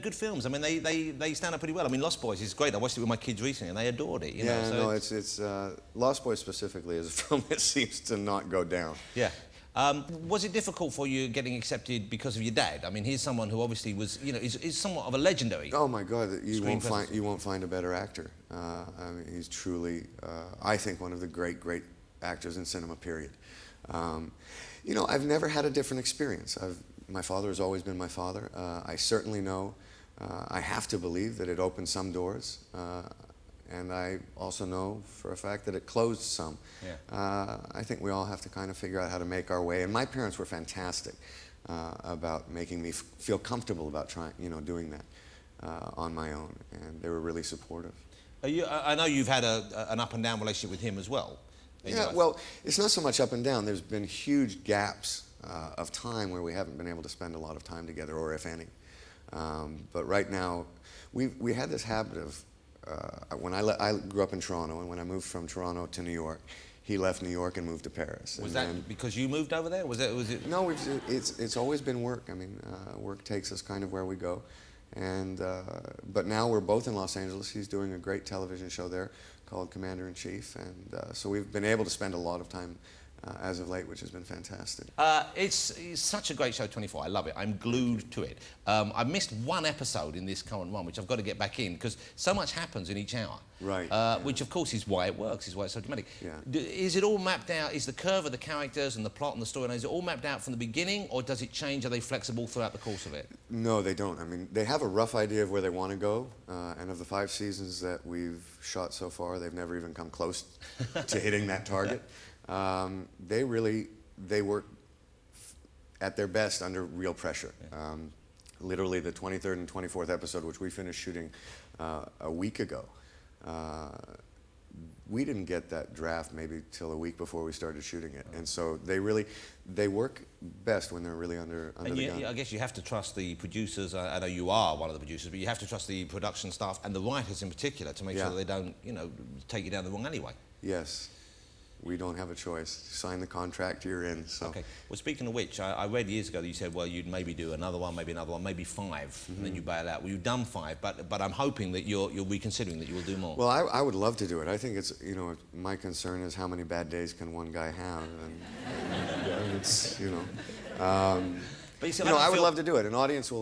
Good films. I mean, they stand up pretty well. I mean, Lost Boys is great. I watched it with my kids recently, and they adored it. You know, so no, it's Lost Boys specifically is a film that seems to not go down. Yeah. Was it difficult for you getting accepted because of your dad? I mean, he's someone who obviously was, you know, is somewhat of a legendary. Oh my God, you won't find a better actor. I mean, he's truly, I think, one of the great actors in cinema. Period. You know, I've never had a different experience. My father has always been my father. I certainly know, I have to believe that it opened some doors. And I also know for a fact that it closed some. Yeah. I think we all have to kind of figure out how to make our way. And my parents were fantastic about making me feel comfortable about doing that on my own. And they were really supportive. I know you've had an up and down relationship with him as well. Yeah, well, it's not so much up and down. There's been huge gaps of time where we haven't been able to spend a lot of time together, or if any. But right now, we had this habit of, when I grew up in Toronto, and when I moved from Toronto to New York, he left New York and moved to Paris. Was that because you moved over there? Was it? No, it's always been work. I mean, work takes us kind of where we go. And but now we're both in Los Angeles. He's doing a great television show there called Commander-in-Chief, and so we've been able to spend a lot of time as of late, which has been fantastic. It's such a great show, 24. I love it. I'm glued to it. I missed one episode in this current one, which I've got to get back in, because so much happens in each hour. Right. Which, of course, is why it works, is why it's so dramatic. Yeah. Is it all mapped out? Is the curve of the characters and the plot and the storyline, is it all mapped out from the beginning, or does it change? Are they flexible throughout the course of it? No, they don't. I mean, they have a rough idea of where they want to go, and of the 5 seasons that we've shot so far, they've never even come close to hitting that target. They work at their best under real pressure. Yeah. Literally the 23rd and 24th episode, which we finished shooting a week ago, we didn't get that draft maybe till a week before we started shooting it. And so they work best when they're really under the gun. I guess you have to trust the producers. I know you are one of the producers, but you have to trust the production staff and the writers in particular to make sure that they don't, you know, take you down the wrong alleyway. Yes. We don't have a choice. Sign the contract, you're in. So. Okay. Well, speaking of which, I read years ago that you said, well, you'd maybe do another one, maybe 5, and then you bail out. Well, you've done 5, but I'm hoping that you're reconsidering that you will do more. Well, I would love to do it. I think it's, you know, my concern is how many bad days can one guy have, and it's, you know. But you see, I would love to do it. An audience will